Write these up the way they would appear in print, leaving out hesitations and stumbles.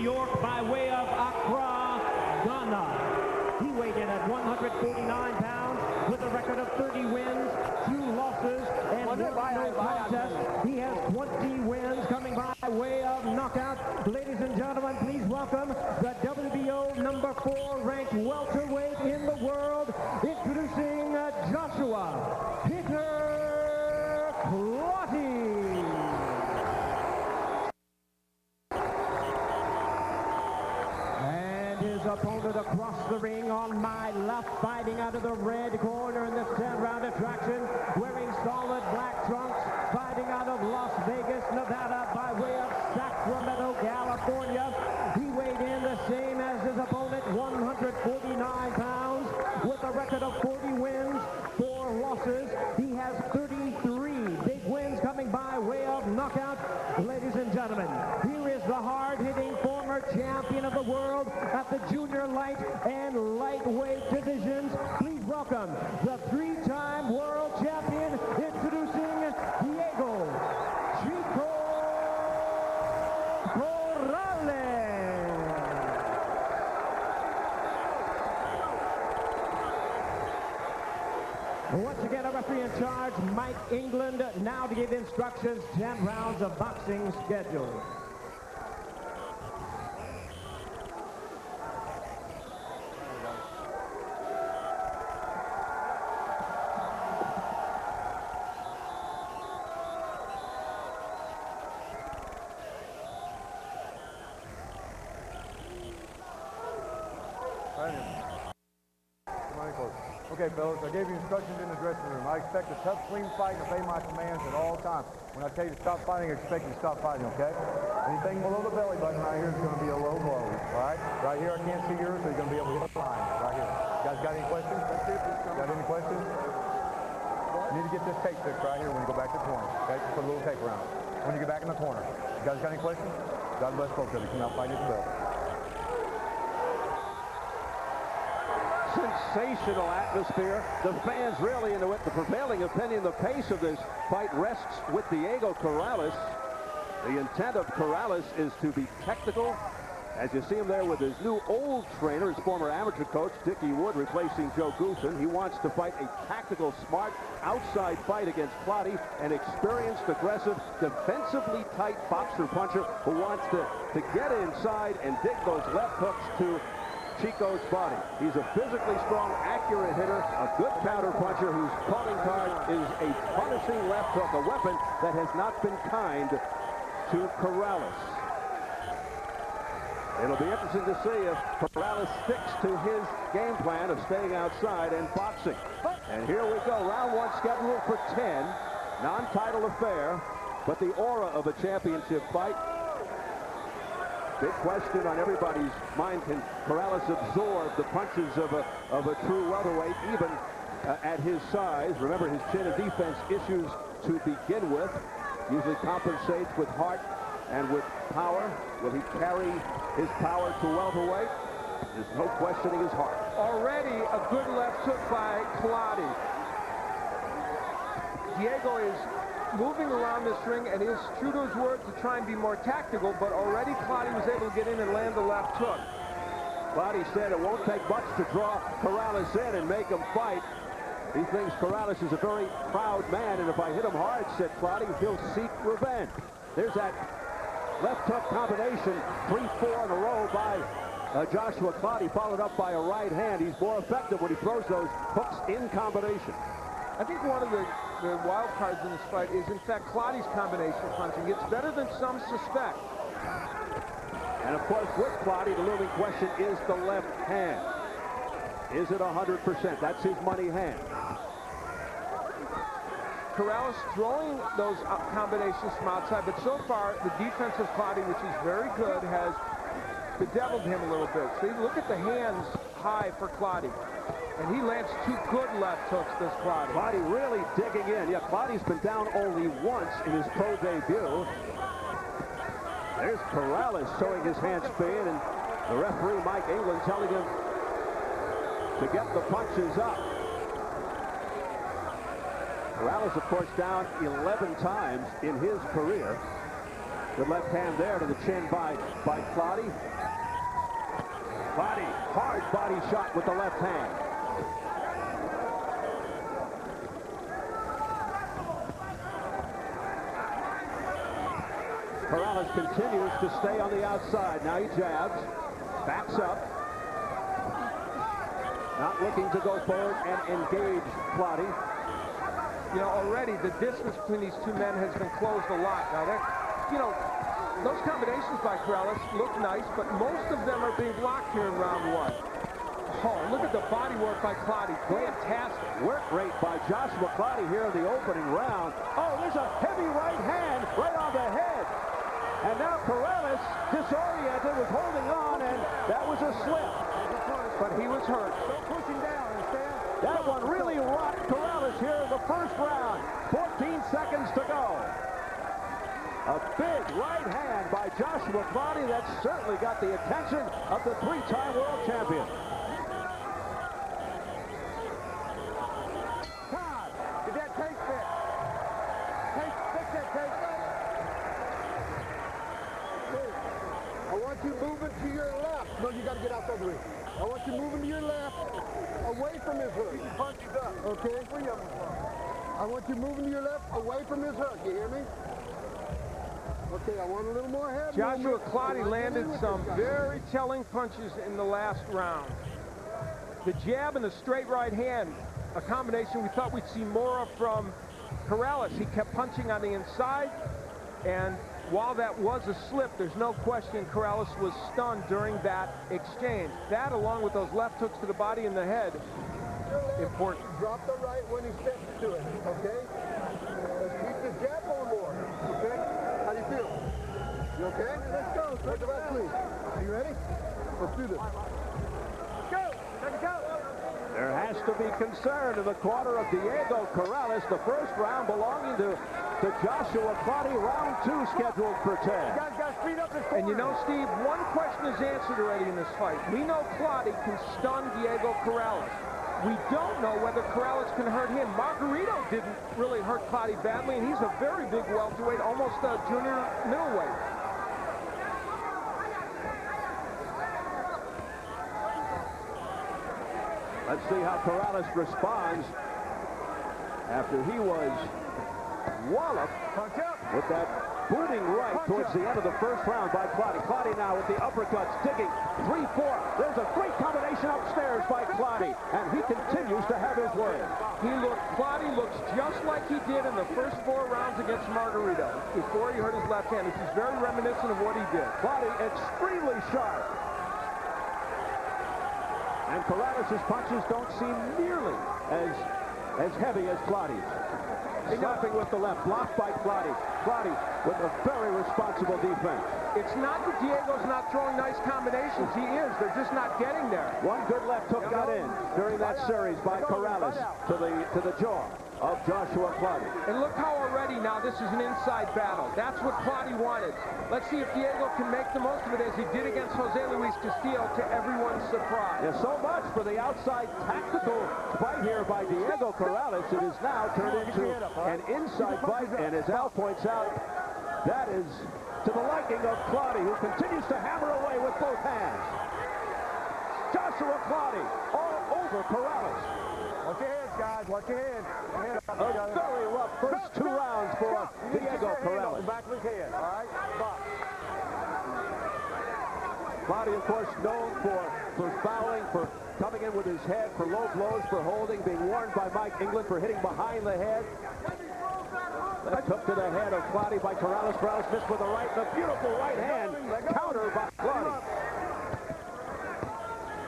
York by way of Accra, Ghana. He weighed in at 149 pounds with a record of 30 wins, 2 losses, and 1 no contest. He has 20 wins coming by way of knockout. Ladies and gentlemen, please welcome the WBO number 4 ranked welterweight in the world, introducing Joshua Peter Clottey. Opponent across the ring on my left, fighting out of the red corner in this 10-round attraction, wearing solid black trunks, fighting out of Las Vegas, Nevada, by way of Sacramento, California. He weighed in the same as his opponent, 149 pounds, with a record of 40 wins, 4 losses. He has 33 big wins coming by way of knockout. Ladies and gentlemen, here is the hard-hitting former champion of the world at the junior light and lightweight divisions. Please welcome the 3-time world champion, introducing Diego Chico Corrales. Once again, a referee in charge, Mike England, now to give instructions, 10 rounds of boxing scheduled. Okay, fellas, I gave you instructions in the dressing room. I expect a tough, clean fight and obey my commands at all times. When I tell you to stop fighting, I expect you to stop fighting, okay? Anything below the belly button right here is going to be a low blow, all right? Right here, I can't see yours, so you're going to be able to hit the line right here. You guys got any questions? Got any questions? You need to get this tape fixed right here when you go back to the corner, okay? Just put a little tape around it. When you get back in the corner. You guys got any questions? God bless both of you. Come out fighting at the belt. Sensational atmosphere. The fans really into it. The prevailing opinion, the pace of this fight rests with Diego Corrales. The intent of Corrales is to be technical. As you see him there with his new old trainer, his former amateur coach, Dickie Wood, replacing Joe Goofin. He wants to fight a tactical, smart, outside fight against Clottey, an experienced, aggressive, defensively tight boxer puncher who wants to get inside and dig those left hooks to Chico's body. He's a physically strong, accurate hitter, a good counter puncher whose calling card is a punishing left hook, a weapon that has not been kind to Corrales. It'll be interesting to see if Corrales sticks to his game plan of staying outside and boxing. And here we go, round 1 scheduled for 10, non-title affair, but the aura of a championship fight. Big question on everybody's mind, can Corrales absorb the punches of a true welterweight, even at his size? Remember, his chin of defense issues to begin with. Usually compensates with heart and with power. Will he carry his power to welterweight? There's no questioning his heart. Already a good left hook by Clottey. Diego is moving around this ring and is true to his word to try and be more tactical, but already Clottey was able to get in and land the left hook. Clottey said it won't take much to draw Corrales in and make him fight. He thinks Corrales is a very proud man, and if I hit him hard, said Clottey, he'll seek revenge. There's that left hook combination, 3-4 in a row by Joshua Clottey, followed up by a right hand. He's more effective when he throws those hooks in combination. I think one of the wild cards in this fight is, in fact, Clottey's combination punching. It's better than some suspect. And, of course, with Clottey, the looming question is the left hand. Is it 100%? That's his money hand. Corrales throwing those combinations from outside, but so far, the defense of Clottey, which is very good, has bedeviled him a little bit. See, look at the hands high for Clottey. And he lands 2 good left hooks, this Clottey. Clottey really digging in. Yeah, Clottey's been down only once in his pro debut. There's Corrales showing his hand speed, and the referee, Mike England, telling him to get the punches up. Corrales, of course, down 11 times in his career. Good left hand there to the chin by Clottey. Clottey, hard body shot with the left hand. Corrales continues to stay on the outside. Now he jabs, backs up. Not looking to go forward and engage Clottey. You know, already the distance between these two men has been closed a lot. Now, you know, those combinations by Corrales look nice, but most of them are being blocked here in round one. Oh, look at the body work by Clottey. Fantastic. Work rate by Joshua Clottey here in the opening round. Oh, there's a heavy right hand right on the head. And now Corrales, disoriented, was holding on, and that was a slip. But he was hurt. Pushing down, understand? That one really rocked Corrales here in the first round. 14 seconds to go. A big right hand by Joshua Clottey that certainly got the attention of the three-time world champion. Todd, did that tape fit? Fix that tape. I want you moving to your left. No, you got to get outside the ring. I want you moving to your left, away from his hook. Punches up. Okay? I want you moving to your left, away from his hook. You hear me? Okay, I want a little more head Joshua movement. Clottey landed some very telling punches in the last round. The jab and the straight right hand, a combination we thought we'd see more of from Corrales. He kept punching on the inside, and while that was a slip, there's no question Corrales was stunned during that exchange. That, along with those left hooks to the body and the head, important. Drop the right when he steps to it, okay? Let's keep the jab on more, okay? How do you feel? You okay? Let's go. Take the right, please. Are you ready? Let's do this. Go! Take it out! There has to be concern in the corner of Diego Corrales. The first round belonging to Joshua Clottey. Round two scheduled for 10. You guys got to speed up this corner. And you know, Steve, one question is answered already in this fight. We know Clottey can stun Diego Corrales. We don't know whether Corrales can hurt him. Margarito didn't really hurt Clottey badly, and he's a very big welterweight, almost a junior middleweight. Let's see how Corrales responds after he was walloped with that booming right towards the end of the first round by Clottey. Clottey now with the uppercuts, digging 3-4. There's a great combination upstairs by Clottey, and he continues to have his way. Clottey looks just like he did in the first 4 rounds against Margarito before he hurt his left hand. This is very reminiscent of what he did. Clottey extremely sharp. And Corrales' punches don't seem nearly as heavy as Clottey's. Slapping with the left, blocked by Clottey. Clottey with a very responsible defense. It's not that Diego's not throwing nice combinations. He is. They're just not getting there. One good left hook got in during that series by Corrales to the jaw of Joshua Clottey. And look how already now this is an inside battle. That's what Clottey wanted. Let's see if Diego can make the most of it as he did against Jose Luis Castillo, to everyone's surprise. Yeah, so much for the outside tactical fight here by Diego Corrales. It is now turned into an inside fight, and as Al points out, that is to the liking of Clottey, who continues to hammer away with both hands. Joshua Clottey all over Corrales. Watch your heads, guys. Watch your heads. A very rough first 2 rounds for Diego Corrales. Back of his head, all right? Stop. Clottey, of course, known for fouling, for coming in with his head, for low blows, for holding, being warned by Mike England for hitting behind the head. Left hook to the head of Clottey by Corrales. Corrales missed with the right. The beautiful right hand counter by Clottey.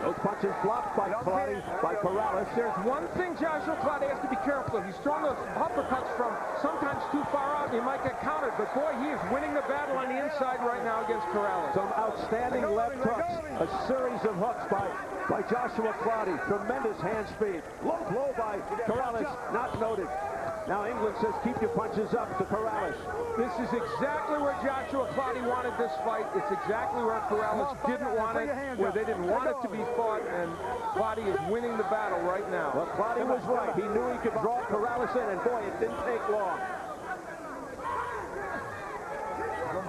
Those punches blocked by Clottey, by Corrales. There's one thing Joshua Clottey has to be careful of. He's throwing those uppercuts from sometimes too far out, and he might get countered. But boy, he is winning the battle on the inside right now against Corrales. Some outstanding left hooks. A series of hooks by Joshua Clottey. Tremendous hand speed. Low blow by Corrales, not noted. Now England says keep your punches up to Corrales. This is exactly where Joshua Clottey wanted this fight. It's exactly where Corrales didn't want it, where they didn't want it to be fought, and Clottey is winning the battle right now. Well, Clottey was right. He knew he could draw Corrales in, and boy, it didn't take long.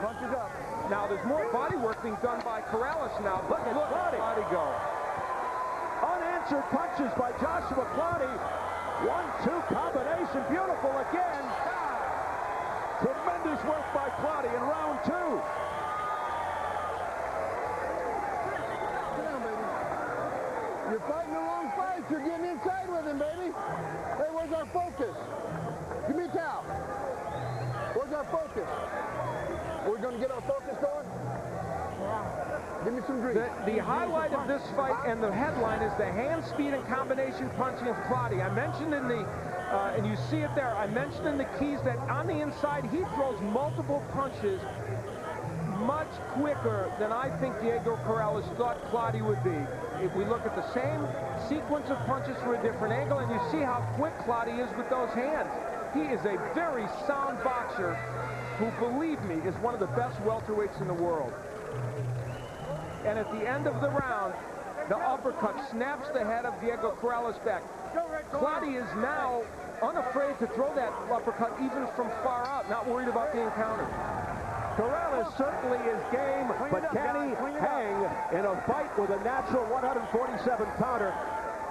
punches up. Now, there's more body work being done by Corrales now. Look at Clottey go. Unanswered punches by Joshua Clottey. 1-2 combination. Beautiful again. Tremendous work by Clottey in round 2. You're fighting the wrong fight. You're getting inside with him, baby. Hey, where's our focus? Give me a towel. Where's our focus? We're going to get our focus going? Give me some grease. The highlight of this fight and the headline is the hand speed and combination punching of Clottey. I mentioned in the, and you see it there, I mentioned in the keys that on the inside he throws multiple punches much quicker than I think Diego Corrales thought Clottey would be. If we look at the same sequence of punches from a different angle, and you see how quick Clottey is with those hands. He is a very sound boxer who, believe me, is one of the best welterweights in the world. And at the end of the round, the uppercut snaps the head of Diego Corrales back. Clottey is now unafraid to throw that uppercut even from far out, not worried about being countered. Corrales certainly is game, but can he hang in a fight with a natural 147 pounder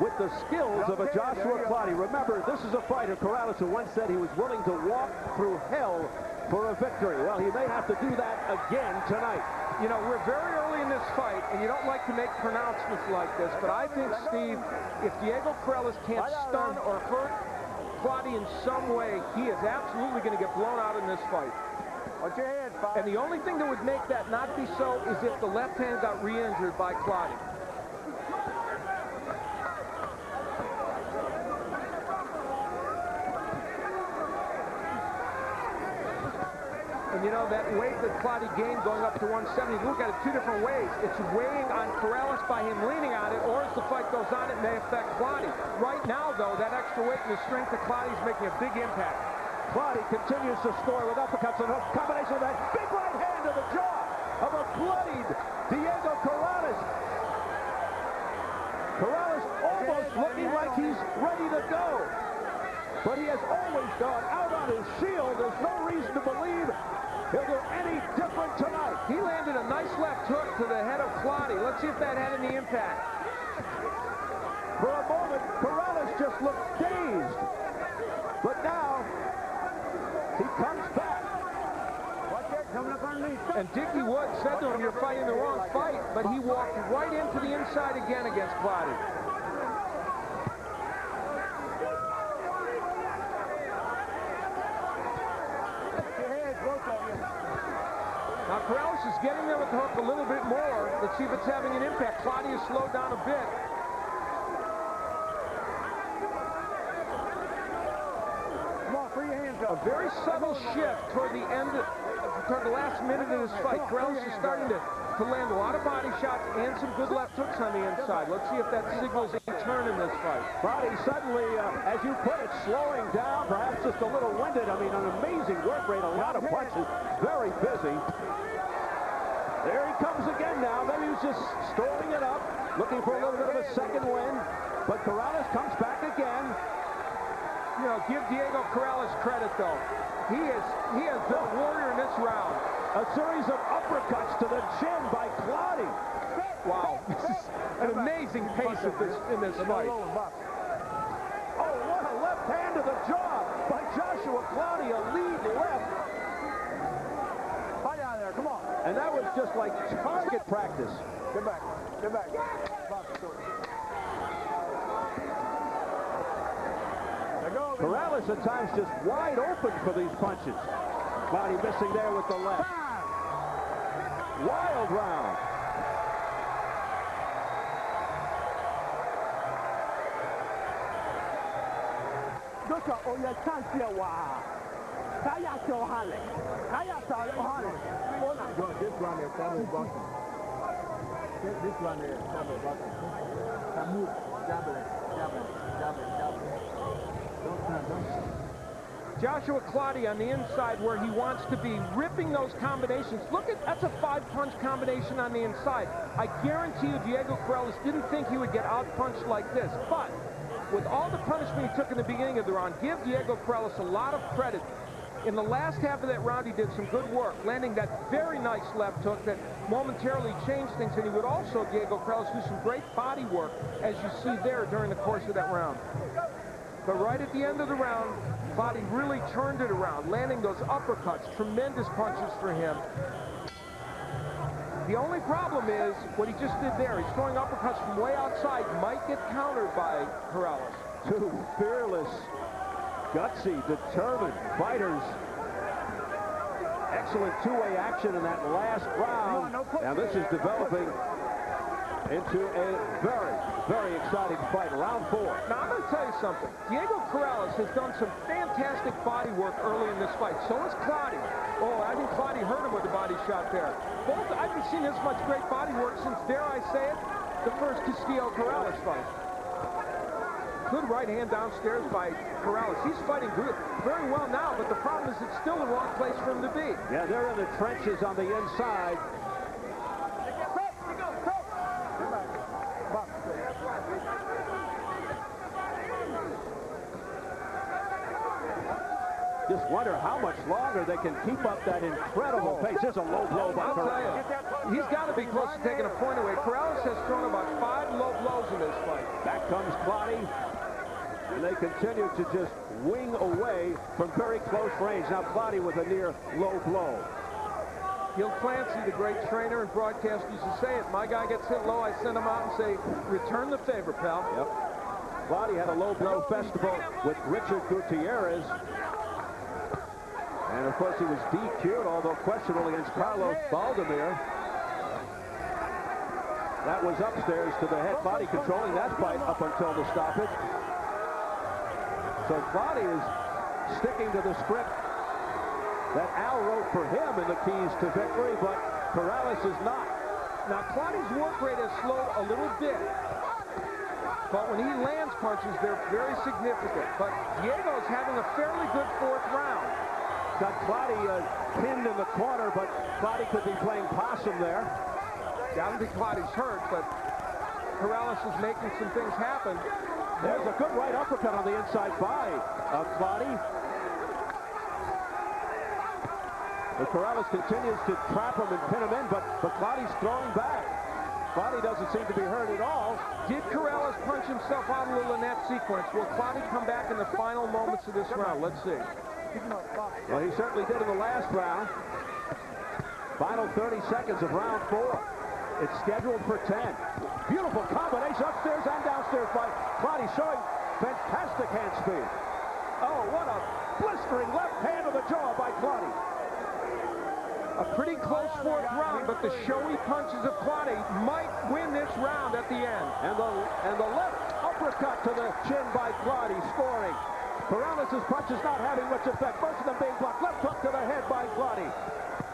with the skills of a Joshua Clottey? Remember, this is a fighter, Corrales, who once said he was willing to walk through hell for a victory. Well, he may have to do that again tonight. You know, we're very early in this fight, and you don't like to make pronouncements like this, but I think, Steve, if Diego Corrales can't stun or hurt Clottey in some way, he is absolutely going to get blown out in this fight. Watch your head, Bob. And the only thing that would make that not be so is if the left hand got re-injured by Clottey. And you know, that weight that Clottey gained going up to 170, look at it two different ways. It's weighing on Corrales by him leaning on it, or as the fight goes on, it may affect Clottey. Right now, though, that extra weight and the strength of Clottey is making a big impact. Clottey continues to score with uppercuts and a combination of that big right hand to the jaw of a bloodied Diego Corrales. Corrales almost looking like he's ready to go. But he has always gone out on his shield. There's no reason to believe he'll do any different tonight. He landed a nice left hook to the head of Clottey. Let's see if that had any impact. For a moment, Corrales just looked dazed. But now, he comes back. Watch that coming up underneath. And Dickie Wood said to him, you're fighting the wrong fight, but he walked right into the inside again against Clottey. Now Corrales is getting there with the hook a little bit more. Let's see if it's having an impact. Clottey has slowed down a bit. Come on, free your hands up. A very subtle shift toward the end, toward the last minute of this fight. Corrales is starting to land a lot of body shots and some good left hooks on the inside. Let's see if that signals a turn in this fight. Clottey suddenly, as you put it, slowing down, perhaps just a little winded. I mean, an amazing work rate, a lot of punches, very busy. There he comes again now. Maybe he was just stalling it up, looking for a little bit of a second wind. But Corrales comes back again. You know, give Diego Corrales credit, though. He has been a warrior in this round. A series of uppercuts to the chin by Clottey. Wow, this is an amazing pace in this fight. Oh, what a left hand to the jaw by Joshua Clottey, a lead left. Fight out of there, come on. And that was just like target practice. Get back, get back. Corrales at times just wide open for these punches. Clottey missing there with the left. Wild round. This round there, Samuel Buckner. This round there, Samuel Buckner. Now move, jab it. Don't turn. Joshua Clottey on the inside where he wants to be, ripping those combinations. Look at, that's a 5-punch combination on the inside. I guarantee you Diego Corrales didn't think he would get out-punched like this. But with all the punishment he took in the beginning of the round, give Diego Corrales a lot of credit. In the last half of that round, he did some good work, landing that very nice left hook that momentarily changed things. And he would also, Diego Corrales, do some great body work, as you see there during the course of that round. But right at the end of the round, Clottey really turned it around, landing those uppercuts, tremendous punches for him. The only problem is what he just did there. He's throwing uppercuts from way outside, might get countered by Corrales. Two fearless, gutsy, determined fighters. Excellent two-way action in that last round. Now this is developing into a very, very exciting fight. Round 4. Now I'm going to tell you something. Diego Corrales has done some fantastic body work early in this fight. So has Clottey. Oh, I think Clottey hurt him with the body shot there. Both, I haven't seen this much great body work since, dare I say it, the first Castillo-Corrales fight. Good right hand downstairs by Corrales. He's fighting good, very well now, but the problem is it's still the wrong place for him to be. Yeah, they're in the trenches on the inside. Just wonder how much longer they can keep up that incredible pace. There's a low blow by Corrales. He's got to be close to taking a point away. Corrales has thrown about 5 low blows in this fight. Back comes Clottey, and they continue to just wing away from very close range. Now Clottey with a near low blow. Gil Clancy, the great trainer and broadcaster, used to say it. My guy gets hit low, I send him out and say, return the favor, pal. Yep. Clottey had a low blow festival with Richard Gutierrez. And, of course, he was DQ'd, although questionable, against Carlos Baldemir. That was upstairs to the head. Clottey controlling that fight up until the stoppage. So Clottey is sticking to the script that Al wrote for him in the keys to victory, but Corrales is not. Now, Clottey's work rate has slowed a little bit. But when he lands punches, they're very significant. But Diego's having a fairly good 4th round. Got Clottey pinned in the corner, but Clottey could be playing possum there. I don't think Clottey's hurt, but Corrales is making some things happen. There's a good right uppercut on the inside by Clottey. But Corrales continues to trap him and pin him in, but Clottey's throwing back. Clottey doesn't seem to be hurt at all. Did Corrales punch himself out a little in that sequence? Will Clottey come back in the final moments of this round? Let's see. Well, he certainly did in the last round. Final 30 seconds of round 4. It's scheduled for 10. Beautiful combination upstairs and downstairs by Clottey, showing fantastic hand speed. Oh, what a blistering left hand to the jaw by Clottey. A pretty close 4th round, but the showy punches of Clottey might win this round at the end. And the left uppercut to the chin by Clottey, scoring. Corrales' punches not having much effect. Most of them being blocked. Left hook to the head by Clottey.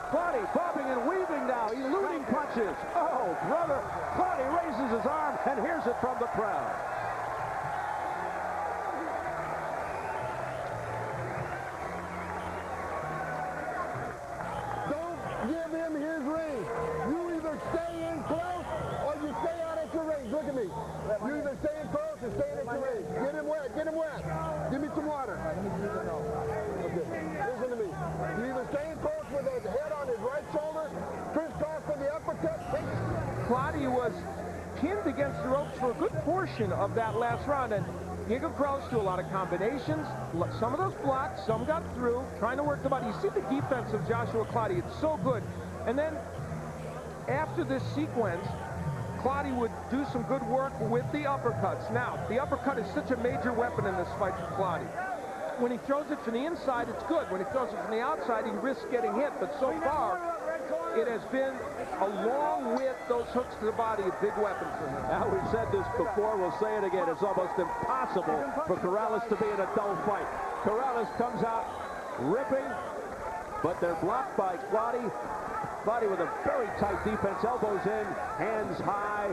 Clottey bobbing and weaving now, eluding punches. Oh, brother. Clottey raises his arm and hears it from the crowd. Don't give him his range. You either stay in close or you stay out at your range. Look at me. You either stay in close or stay at your range. Get him wet. Get him wet. Give me some water. Okay. Listen to me. You either stay in close with his head on his right shoulder, crisscross for the uppercut. Clottey was pinned against the ropes for a good portion of that last round, and Diego Corrales threw a lot of combinations. Some of those blocked, some got through, trying to work the body. You see the defense of Joshua Clottey. It's so good. And then after this sequence, Clottey would do some good work with the uppercuts. Now, the uppercut is such a major weapon in this fight for Clottey. When he throws it from the inside, it's good. When he throws it from the outside, he risks getting hit. But so far, it has been, along with those hooks to the body, a big weapon for him. Now, we've said this before, we'll say it again. It's almost impossible for Corrales to be in a dull fight. Corrales comes out ripping, but they're blocked by Clottey. Clottey with a very tight defense, elbows in, hands high.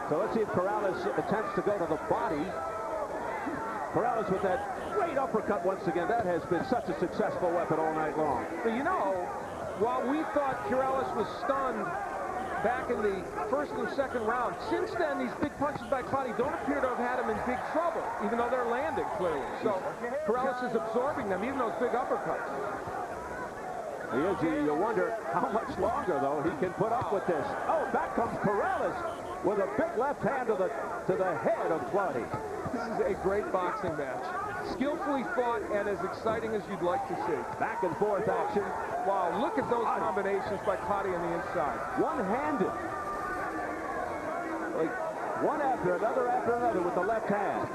So let's see if Corrales attempts to go to the body. Corrales with that great uppercut once again. That has been such a successful weapon all night long. But you know, while we thought Corrales was stunned back in the first and second round. Since then, these big punches by Clottey don't appear to have had him in big trouble, even though they're landing clearly. So Corrales is absorbing them, even those big uppercuts. You wonder how much longer, though, he can put up with this. Oh, back comes Corrales with a big left hand to the head of Clottey. This is a great boxing match. Skillfully fought and as exciting as you'd like to see. Back and forth action. Wow, look at those combinations by Clottey on the inside. One-handed. Like one after another with the left hand.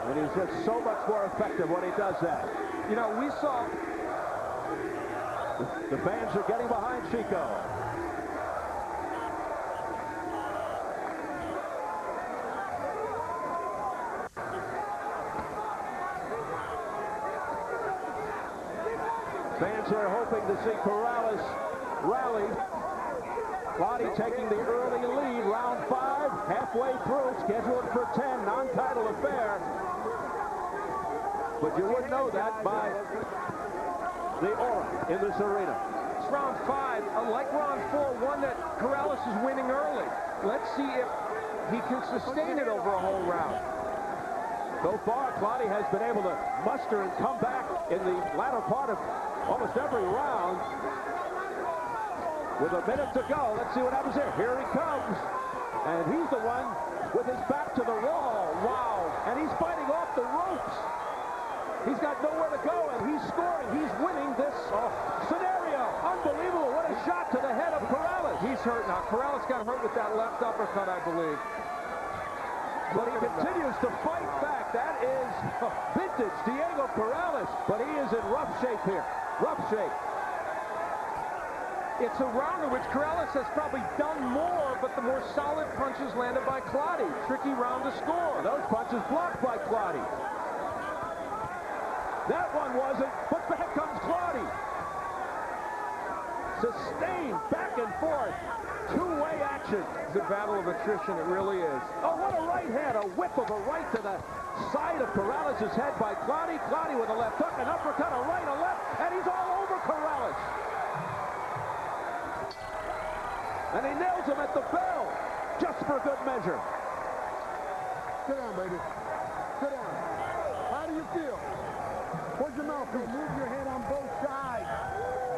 And he's just so much more effective when he does that. You know, we saw... The fans are getting behind Chico. Fans are hoping to see Corrales rally. Clottey taking the early lead, round 5, halfway through, scheduled for 10, non-title affair. But you wouldn't know that by the aura in this arena. It's round 5, like round 4, one that Corrales is winning early. Let's see if he can sustain it over a whole round. So far, Clottey has been able to muster and come back in the latter part of almost every round. With a minute to go, let's see what happens here. Here he comes. And he's the one with his back to the wall. Wow. And he's fighting off the ropes. He's got nowhere to go, and he's scoring. He's winning this scenario. Unbelievable. What a shot to the head of Corrales. He's hurt now. Corrales got hurt with that left uppercut, I believe. But he continues to fight back. That is vintage Diego Corrales. But he is in rough shape here. Rough shape. It's a round in which Corrales has probably done more, but the more solid punches landed by Clottey. Tricky round to score. Those punches blocked by Clottey. That one wasn't, but back comes Clottey. Sustained back and forth. Two-way action. It's a battle of attrition, it really is. Oh, what a right hand. A whip of a right to the side of Corrales' head by Clottey. Clottey with a left hook, an uppercut, a right, a left, and he's all over Corrales. And he nails him at the bell, just for good measure. Sit down, baby. Sit down. How do you feel? Where's your mouthpiece? Move your head on both sides.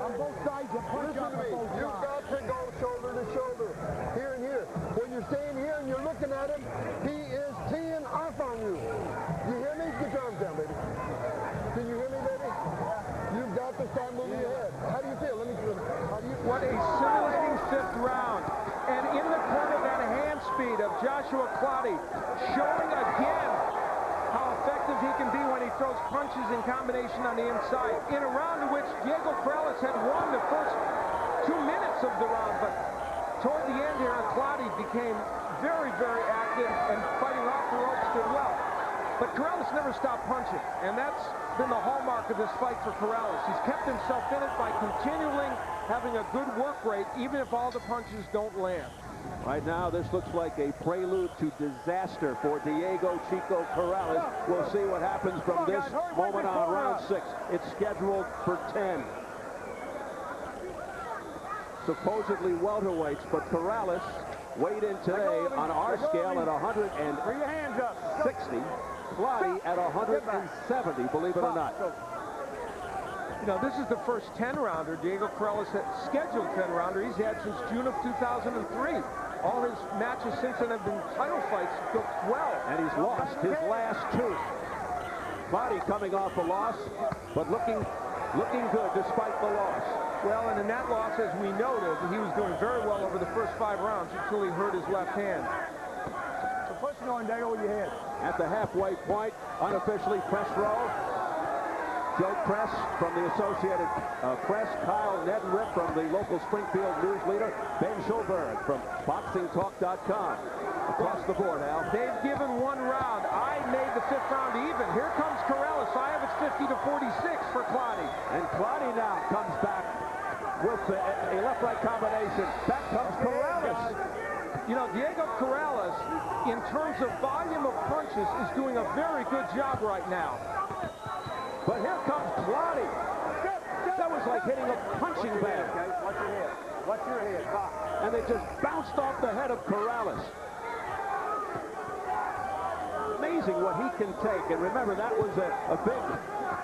On both sides, you punch Listen on to me. both You've sides. got to go shoulder to shoulder, here and here. When you're staying here and you're looking at him, he is teeing off on you. You hear me? Get your arms down, baby. Can you hear me, baby? You've got to start moving your head. How do you feel? Let me see. How do you feel? What a scintillating 5th round. And in the corner, that hand speed of Joshua Clottey, showing again how effective he can be when he throws punches in combination on the inside. In a round in which Diego Corrales had won the first 2 minutes of the round, but toward the end here, Clottey became very, very active and fighting off the ropes did well. But Corrales never stopped punching, and that's been the hallmark of this fight for Corrales. He's kept himself in it by continually having a good work rate, even if all the punches don't land. Right now, this looks like a prelude to disaster for Diego Chico Corrales. We'll see what happens from this moment on round 6. It's scheduled for 10. Supposedly welterweights, but Corrales weighed in today on our scale at 160. Clottey at 170, believe it or not. You know, this is the first 10-rounder Diego Corrales had scheduled 10-rounder he's had since June of 2003. All his matches since then have been title fights go well. And he's lost his last 2. Clottey coming off a loss, but looking good despite the loss. Well, and in that loss, as we noted, he was doing very well over the first 5 rounds until he hurt his left hand. So pushing on, Diego, with your head. At the halfway point, unofficially press row. Joe Press from the Associated Press, Kyle Neddenrick from the local Springfield News Leader, Ben Schulberg from BoxingTalk.com. Across the board, Al. They've given 1 round. I made the 5th round even. Here comes Corrales. I have it 50-46 for Clottey. And Clottey now comes back with a left-right combination. Back comes Corrales. You know, Diego Corrales, in terms of volume of punches, is doing a very good job right now. But here comes Clottey. That was like hitting a punching bag. Watch your head. Watch your head. Box. And they just bounced off the head of Corrales. Amazing what he can take. And remember, that was a big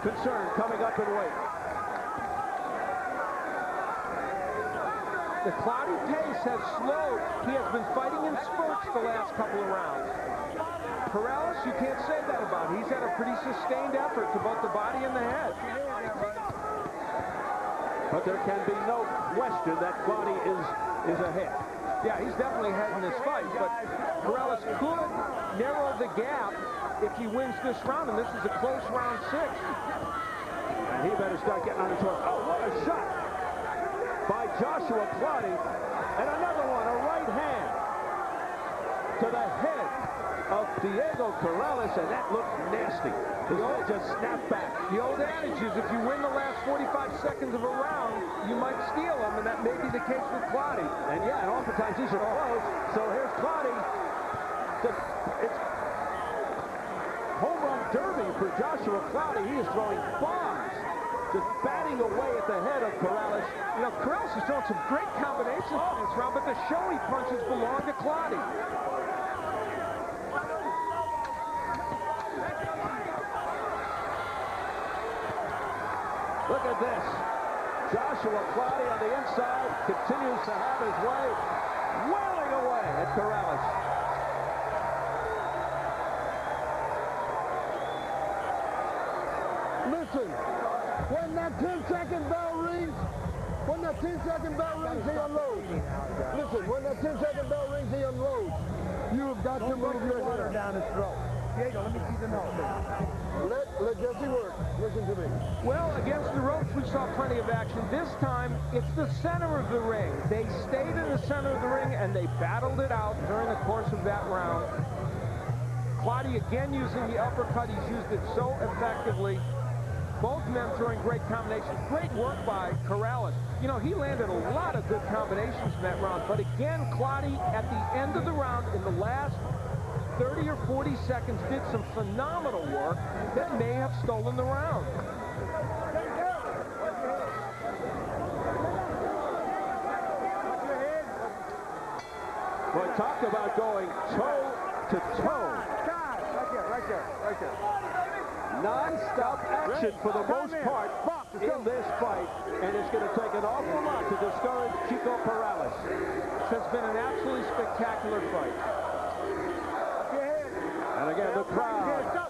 concern coming up in weight. The Clottey pace has slowed. He has been fighting in spurts the last couple of rounds. Corrales, you can't say that about. He's had a pretty sustained effort to both the body and the head. But there can be no question that Clottey is ahead. Yeah, he's definitely ahead in this fight, but Corrales could narrow the gap if he wins this round, and this is a close round 6. And he better start getting on his horse. Oh, what a shot by Joshua Clottey. And another one, a right hand to the head of Diego Corrales, and that looked nasty. His head just snapped back. The old adage is if you win the last 45 seconds of a round, you might steal them, and that may be the case with Clottey. And yeah, and oftentimes these are close. So here's Clottey. It's home run derby for Joshua Clottey. He is throwing bombs, just batting away at the head of Corrales. You know, Corrales has thrown some great combinations in this round, but the showy punches belong to Clottey. Look at this. Joshua Clottey on the inside continues to have his way, wailing away at Corrales. Listen, when that 10-second bell rings, he unloads. Listen, when that 10-second bell rings, he unloads. You've got to move your head down his throat. Diego, let me see the nose. Let Jesse work. Listen to me. Well, against the ropes, we saw plenty of action. This time, it's the center of the ring. They stayed in the center of the ring, and they battled it out during the course of that round. Clottey again using the uppercut. He's used it so effectively. Both men throwing great combinations. Great work by Corrales. You know, he landed a lot of good combinations in that round. But again, Clottey, at the end of the round, in the last 30 or 40 seconds, did some phenomenal work that may have stolen the round. Boy, talk about going toe to toe. Right there. Non-stop action for the most part in this fight, and it's going to take an awful lot to discourage Chico Corrales. This has been an absolutely spectacular fight. And again, the crowd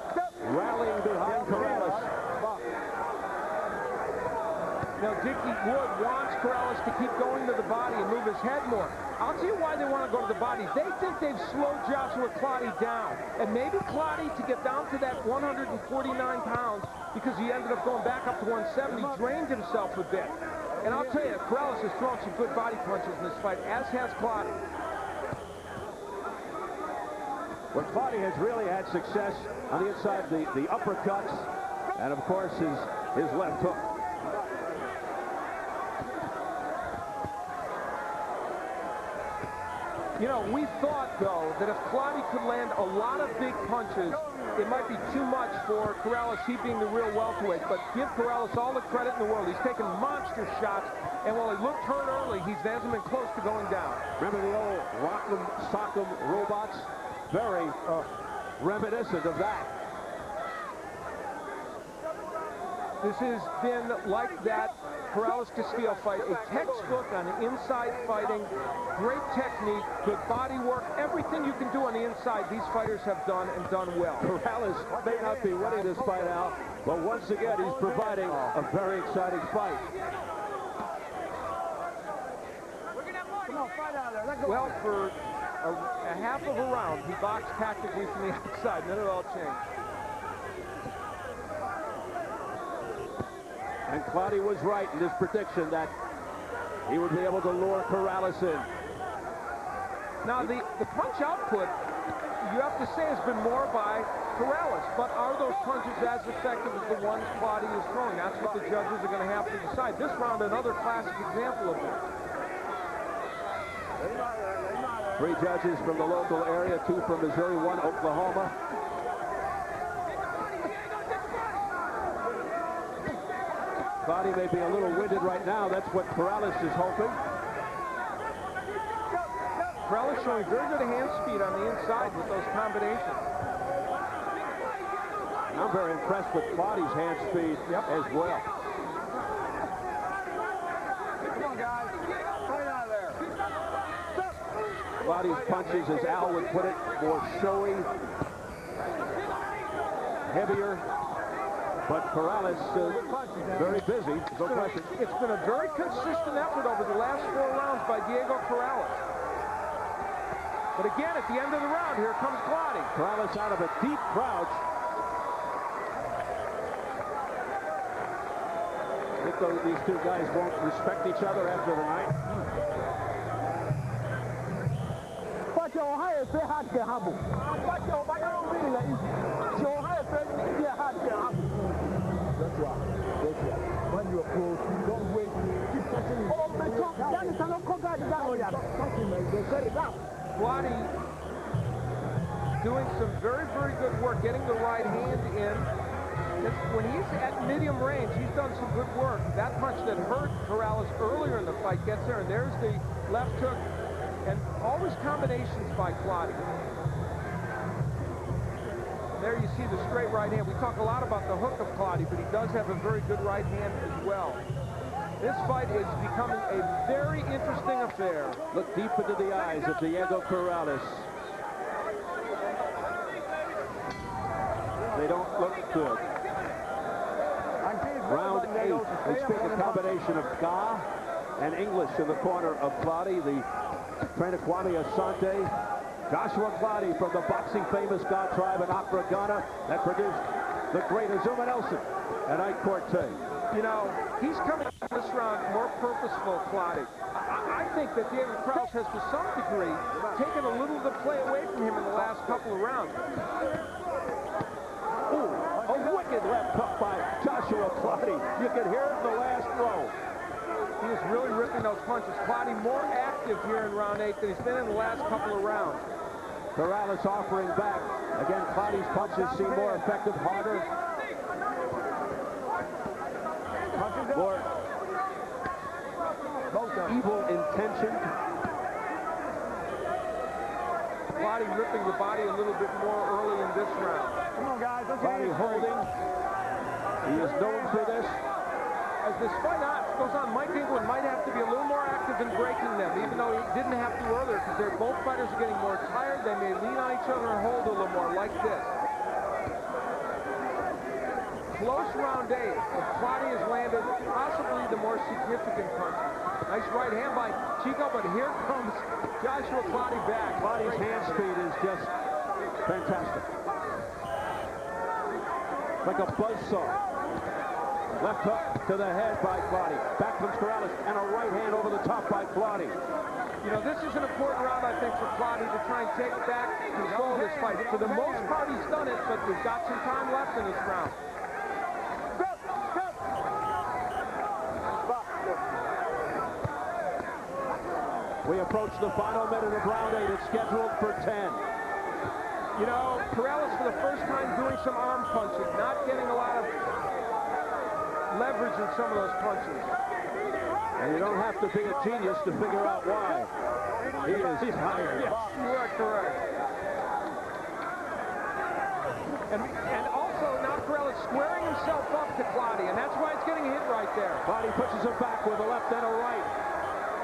rallying behind Corrales. Now, Dickie Wood wants Corrales to keep going to the body and move his head more. I'll tell you why they want to go to the body. They think they've slowed Joshua Clottey down. And maybe Clottey, to get down to that 149 pounds, because he ended up going back up to 170, drained himself a bit. And I'll tell you, Corrales has thrown some good body punches in this fight, as has Clottey. Well, Clottey has really had success on the inside, the uppercuts, and of course his left hook. You know, we thought, though, that if Clottey could land a lot of big punches, it might be too much for Corrales, he being the real welterweight. But give Corrales all the credit in the world. He's taken monster shots, and while he looked hurt early, he hasn't been close to going down. Remember the old rock'em sock'em robots? Very reminiscent of that. This has been like that Corrales-Castillo fight, a textbook on inside fighting, great technique, good body work, everything you can do on the inside, these fighters have done and done well. Corrales may not be winning this fight out, but once again, he's providing a very exciting fight. Well, for a half of a round, he boxed tactically from the outside, and then it all changed. And Clottey was right in his prediction that he would be able to lure Corrales in. Now, the punch output, you have to say, has been more by Corrales, but are those punches as effective as the ones Clottey is throwing? That's what the judges are going to have to decide. This round, another classic example of that. 3 judges from the local area, 2 from Missouri, 1 Oklahoma. Clottey may be a little winded right now. That's what Corrales is hoping. Corrales showing very good hand speed on the inside with those combinations. I'm very impressed with Clottey's hand speed as well. Come on, guys. Right out of there. Clottey's punches, as Al would put it, more showy, heavier. But Corrales very busy, no question. It's been a very consistent effort over the last 4 rounds by Diego Corrales. But again, at the end of the round, here comes Clottey. Corrales out of a deep crouch. I think these two guys won't respect each other after the night. When you approach, don't wait. Keep touching it. Clottey doing some very, very good work getting the right hand in. When he's at medium range, he's done some good work. That punch that hurt Corrales earlier in the fight gets there, and there's the left hook, and always combinations by Clottey. There you see the straight right hand. We talk a lot about the hook of Clottey, but he does have a very good right hand as well. This fight is becoming a very interesting affair. Look deep into the eyes of Diego Corrales. They don't look good. Round 8. We speak a combination of Ga and English in the corner of Clottey. The trainer Kwame Asante. Joshua Clottey from the boxing famous Ga tribe in Accra, Ghana, that produced the great Azuma Nelson and Ike Cortez. You know, he's coming in this round more purposeful, Clottey. I think that Diego Corrales has, to some degree, taken a little of the play away from him in the last couple of rounds. Ooh, a wicked left hook by Joshua Clottey. You could hear it in the last row. He was really ripping those punches. Clottey more active here in round 8 than he's been in the last couple of rounds. Corrales offering back. Again, Clottey's punches seem more effective, harder. More evil intention. Clottey ripping the body a little bit more early in this round. Come on, guys. Clottey holding. He is known for this. As this fight goes on, Mike England might have to be a little more active in breaking them, even though he didn't have to earlier, because both fighters are getting more tired. They may lean on each other and hold a little more, like this. Close round 8. Clottey has landed possibly the more significant punches. Nice right hand by Chico, but here comes Joshua Clottey back. Clottey's hand speed is just fantastic. Like a buzzsaw. Left hook to the head by Clottey. Back comes Corrales, and a right hand over the top by Clottey. You know, this is an important round, I think, for Clottey to try and take back control of this fight. For the most part, he's done it, but we've got some time left in this round. We approach the final minute of round 8. It's scheduled for 10. You know, Corrales for the first time doing some arm punching, not getting a lot of leverage in some of those punches. And you don't have to be a genius to figure out why. He is tired. Yes, you are correct. And also now Corrales squaring himself up to Clottey, and that's why it's getting hit right there. Clottey pushes him back with a left and a right.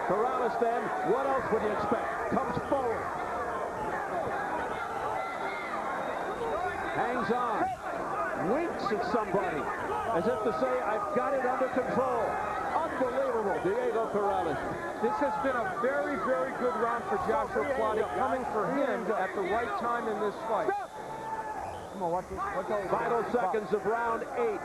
Corrales then, what else would you expect? Comes forward. Hangs on. Winks at somebody. As if to say, I've got it under control. Unbelievable, Diego Corrales. This has been a very, very good round for Joshua Clottey, coming for him at the right time in this fight. Come on, watch this. Final seconds of round 8.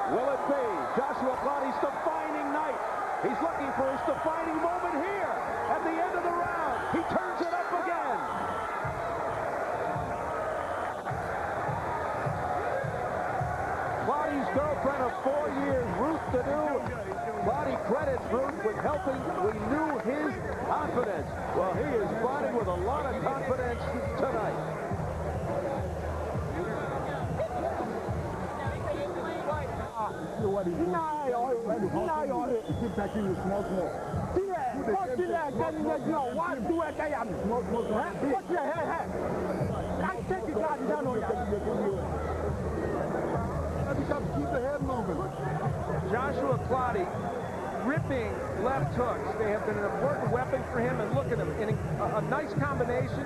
Will it be Joshua Clottey's defining night? He's looking for his defining moment here at the end of the round. He turns it up again. Clottey's girlfriend of 4 years, Ruth Danu. Clottey credits Ruth with helping renew his confidence. Well, he is fighting with a lot of confidence tonight. Get back in your small. See that? Fuck you that. Why do it? What's your head? I take it down on you. Keep the head moving. Joshua Clottey ripping left hooks. They have been an important weapon for him, and look at him in a nice combination,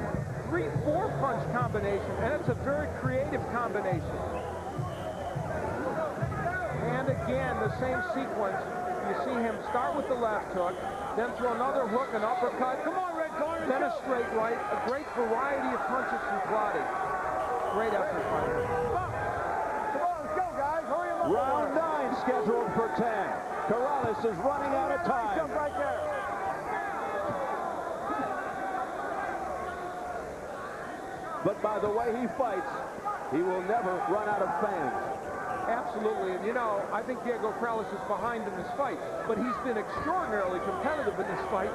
3-4 punch combination, and it's a very creative combination. And again, the same sequence. You see him start with the left hook, then throw another hook, an uppercut. Come on, Red Corner. Then a straight right. A great variety of punches from Clottey. Great effort by him. Come on, let's go, guys. Hurry up. Round 9 scheduled for 10. Corrales is running out of time. Jump right there. But by the way he fights, he will never run out of fans. Absolutely, and you know, I think Diego Corrales is behind in this fight, but he's been extraordinarily competitive in this fight,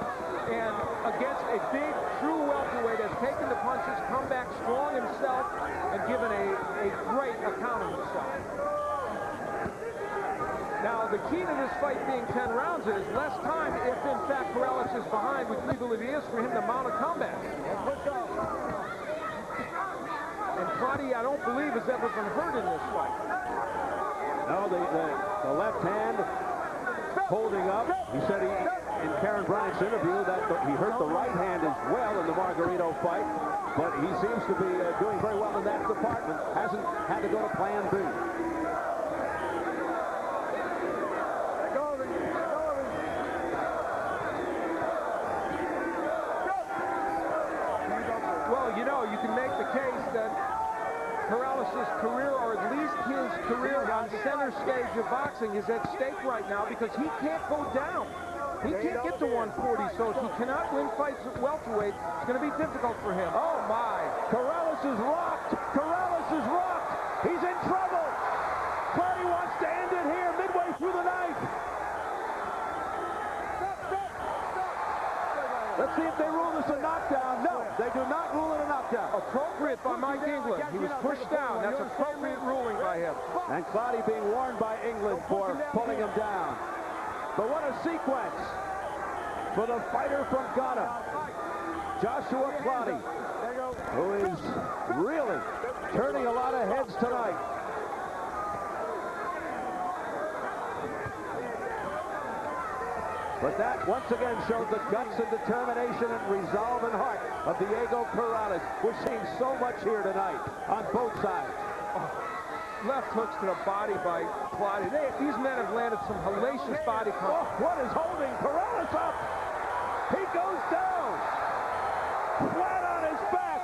and against a big, true welterweight has taken the punches, come back strong himself, and given a great account of himself. Now, the key to this fight being 10 rounds is less time if, in fact, Corrales is behind, which we believe he is, for him to mount a comeback. And Clottey, I don't believe, has ever been hurt in this fight. No, the left hand holding up. He said in Karen Bryant's interview that he hurt the right hand as well in the Margarito fight, but he seems to be doing very well in that department. Hasn't had to go to plan B. Well, you know, you can make the case that Corrales' career, or at least his career on center stage of boxing, is at stake right now because he can't go down. He can't get to 140, so if he cannot win fights at welterweight, it's going to be difficult for him. Oh, my. Corrales is rocked. Corrales is rocked. He's in trouble. Clottey wants to end it here midway through the night. Let's see if they rule this a knockdown. No, they do not rule it a knockdown. Appropriate by Mike England. He was pushed down. That's appropriate ruling by him. And Clottey being warned by England for pulling him down. But what a sequence for the fighter from Ghana, Joshua Clottey, who is really turning a lot of heads tonight. But that, once again, showed the guts and determination and resolve and heart of Diego Corrales. We're seeing so much here tonight on both sides. Left hooks to the body by Clottey. These men have landed some hellacious body punches. Oh, what is holding Corrales up? He goes down. Flat on his back.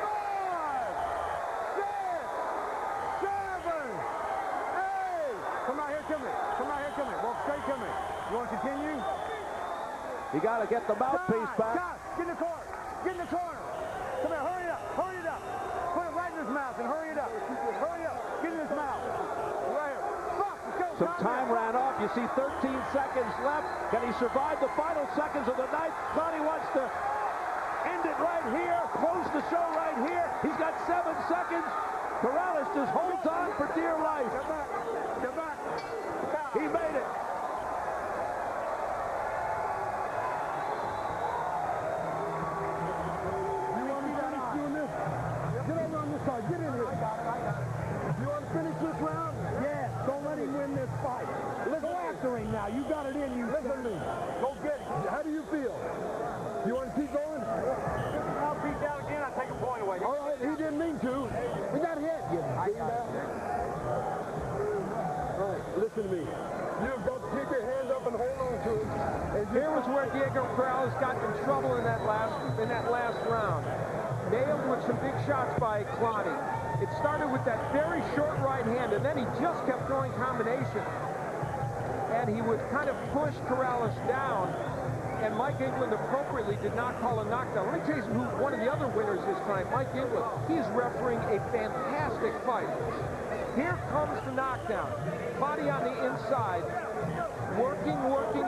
5, 6, 7, 8. Come out here to me. Come out here to me. Walk straight to me. You want to continue? You got to get the mouthpiece back. Get in the corner. Get in the corner. Come here. Hurry it up. Hurry it up. Put it right in his mouth and hurry it up. Hurry up. Get in his mouth. Right here. Fuck. Let's go. Some time ran off. You see 13 seconds left. Can he survive the final seconds of the night? Clottey wants to end it right here. Close the show right here. He's got 7 seconds. Corrales just holds on for dear life. Get back. Get back. He made it. Get in here. You want to finish this round? Yes. Don't let him win this fight. Let's go after him now. You got it in you. Listen to me. Go get it. How do you feel? You want to keep going? I'll beat down again. I'll take a point away. All right. He didn't mean to. We got hit. All right. Listen to me. You've got to keep your hands up and hold on to it. Here was where Diego Corrales got in trouble in that last round. Nailed with some big shots by Clottey. It started with that very short right hand, and then he just kept throwing combinations. And he would kind of push Corrales down, and Mike England appropriately did not call a knockdown. Let me tell you who one of the other winners this time, Mike England. He's refereeing a fantastic fight. Here comes the knockdown. Clottey on the inside, working,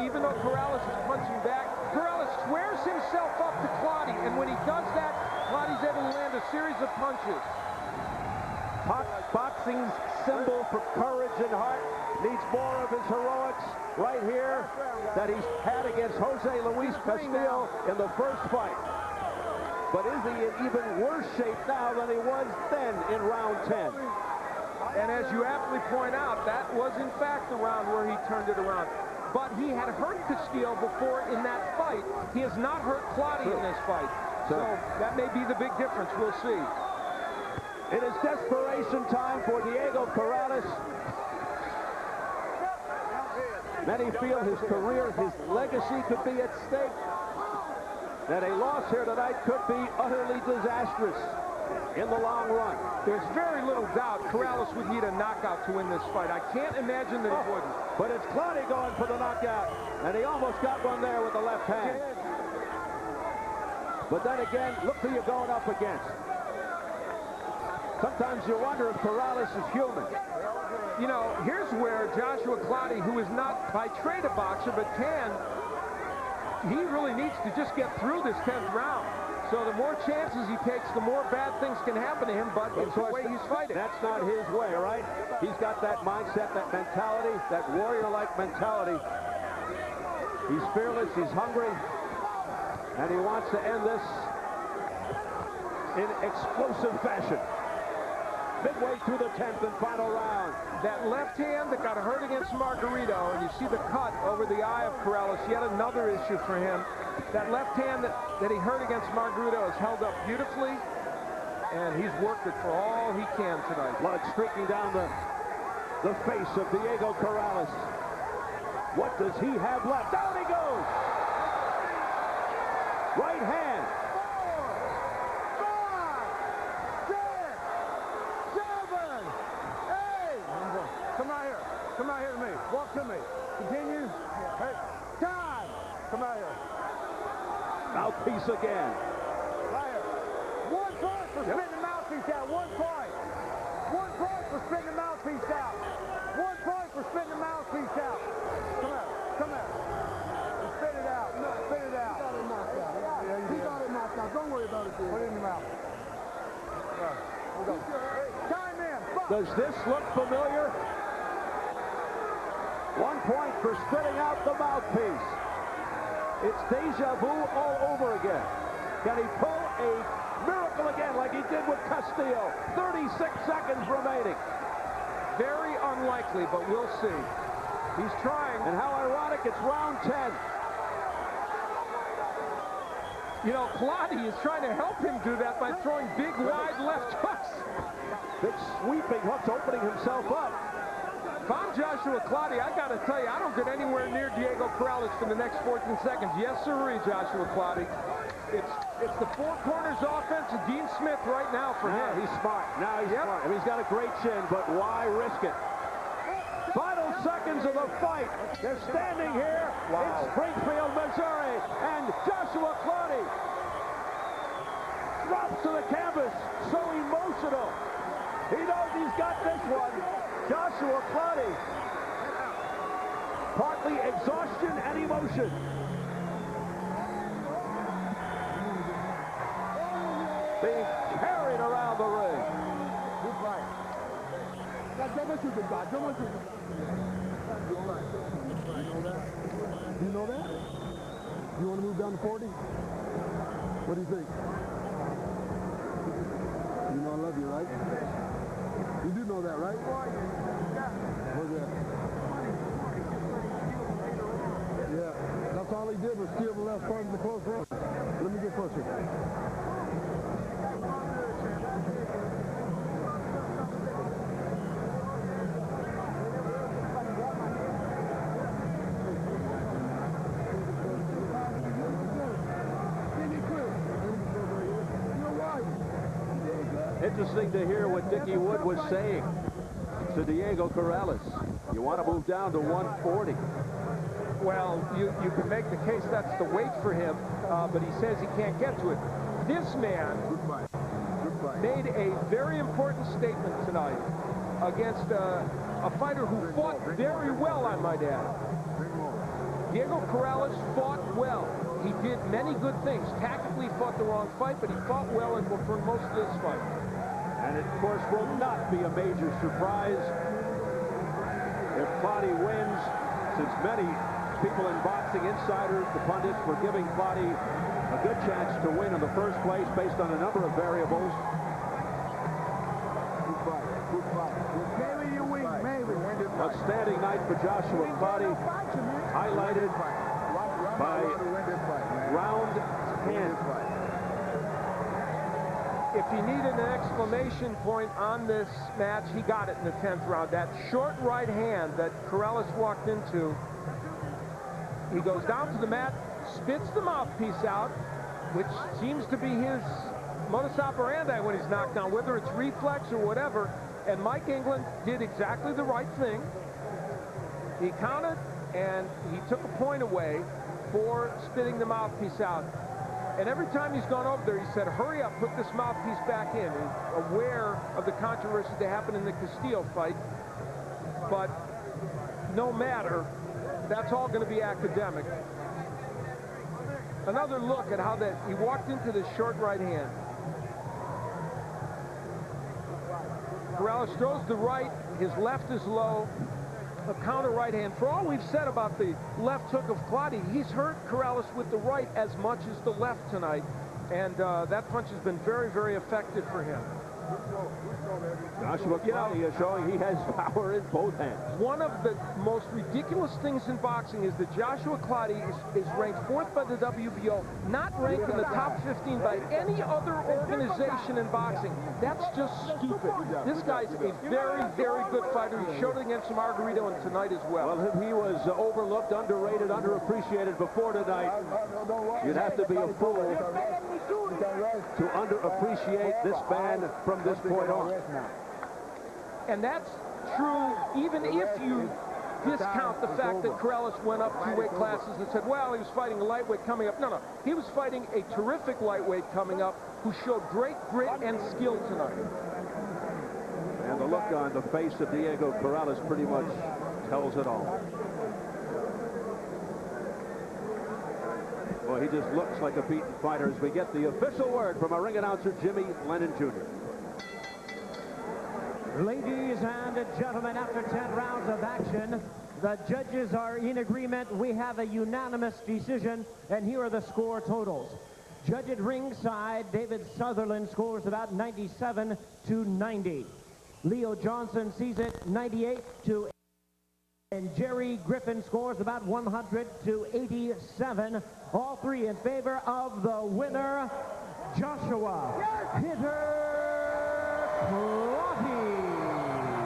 even though Corrales is punching back. Corrales squares himself up to Clottey, and when he does that, Clottey's able to land a series of punches. Boxing's symbol for courage and heart. Needs more of his heroics right here that he's had against Jose Luis Castillo in the first fight. But is he in even worse shape now than he was then in round 10? And as you aptly point out, that was in fact the round where he turned it around. But he had hurt Castillo before in that fight. He has not hurt Clottey in this fight. So that may be the big difference. We'll see. It is desperation time for Diego Corrales. Many feel his career, his legacy could be at stake. That a loss here tonight could be utterly disastrous in the long run. There's very little doubt Corrales would need a knockout to win this fight. I can't imagine that he wouldn't. But it's Clottey going for the knockout, and he almost got one there with the left hand. But then again, look who you're going up against. Sometimes you wonder if Corrales is human. You know, here's where Joshua Clottey, who is not by trade a boxer, but he really needs to just get through this 10th round. So the more chances he takes, the more bad things can happen to him, but it's the way he's fighting. That's not his way, right? He's got that mindset, that mentality, that warrior-like mentality. He's fearless, he's hungry, and he wants to end this in explosive fashion. Midway through the 10th and final round. That left hand that got hurt against Margarito, and you see the cut over the eye of Corrales, yet another issue for him. That left hand that he hurt against Margarito is held up beautifully, and he's worked it for all he can tonight. Blood streaking down the face of Diego Corrales. What does he have left? Down he goes! Right hand. 4, 5, 6, 7, 8. Come out here. Come out here to me. Walk to me. Continue. Hey, time. Come out here. Mouthpiece again. Right here. 1 point for spitting the mouthpiece out. 1 point. 1 point for spitting the mouthpiece out. 1 point for spitting the mouthpiece out. Come here. Come here. And spit it out. Spit it out. He got it knocked out. Yeah, he got it knocked out. Don't worry about it, dude. Put it in your mouth. Right. We'll go. Time in. Does this look familiar? 1 point for spitting out the mouthpiece. It's deja vu all over again. Can he pull a miracle again like he did with Castillo? 36 seconds remaining. Very unlikely, but we'll see. He's trying. And how ironic, it's round 10. You know, Clottey is trying to help him do that by throwing big, wide left hooks. Big sweeping hooks, opening himself up. If I'm Joshua Clottey, I got to tell you, I don't get anywhere near Diego Corrales for the next 14 seconds. Yes, sirree, Joshua Clottey. It's the four corners offense of Dean Smith right now for him. He's smart. Now he's smart. I mean, he's got a great chin, but why risk it? Final seconds of the fight. They're standing here in Springfield, Missouri, and Joshua Clottey drops to the canvas. So emotional. He knows he's got this one. Joshua Clottey, partly exhaustion and emotion. Being carried around the ring. Good fight. Do you know that? You want to move down to 40? What do you think? You know I love you, right? You do know that, right? What's that? Yeah, that's all he did was steal the left part of the close range. Let me get closer. Interesting to hear what Dickie Wood was saying to Diego Corrales. You want to move down to 140. Well, you can make the case that's the weight for him, but he says he can't get to it. This man made a very important statement tonight against a fighter who fought very well, I might add. Diego Corrales fought well. He did many good things. Tactically fought the wrong fight, but he fought well and for most of this fight. And it, of course, will not be a major surprise if Clottey wins, since many people in boxing, insiders, the pundits, were giving Clottey a good chance to win in the first place based on a number of variables. Maybe you win, maybe. Outstanding night for Joshua Clottey, highlighted by round 10. If you needed an exclamation point on this match, he got it in the 10th round. That short right hand that Corrales walked into, he goes down to the mat, spits the mouthpiece out, which seems to be his modus operandi when he's knocked down, whether it's reflex or whatever. And Mike England did exactly the right thing. He counted, and he took a point away for spitting the mouthpiece out. And every time he's gone over there, he said, hurry up, put this mouthpiece back in. He's aware of the controversy that happened in the Castillo fight. But no matter, that's all going to be academic. Another look at how that he walked into the short right hand. Corrales throws the right, his left is low, a counter right hand. For all we've said about the left hook of Clottey, he's hurt Corrales with the right as much as the left tonight. And that punch has been very, very effective for him. Joshua Clottey is showing he has power in both hands. One of the most ridiculous things in boxing is that Joshua Clottey is ranked 4th by the WBO, not ranked in the top 15 by any other organization in boxing. That's just stupid. This guy's a very, very good fighter. He showed it against Margarito and tonight as well. Well, if he was overlooked, underrated, underappreciated before tonight, you'd have to be a fool to underappreciate this man from this point on. And that's true even if you discount the fact that Corrales went up 2 weight classes and said, well, he was fighting a lightweight coming up. No, he was fighting a terrific lightweight coming up who showed great grit and skill tonight. And the look on the face of Diego Corrales pretty much tells it all. Well, he just looks like a beaten fighter as we get the official word from our ring announcer, Jimmy Lennon Jr. Ladies and gentlemen, after 10 rounds of action, the judges are in agreement. We have a unanimous decision, and here are the score totals. Judge at ringside, David Sutherland scores about 97-90. Leo Johnson sees it 98-80. And Jerry Griffin scores about 100-87. All three in favor of the winner, Joshua Hitter Clottey.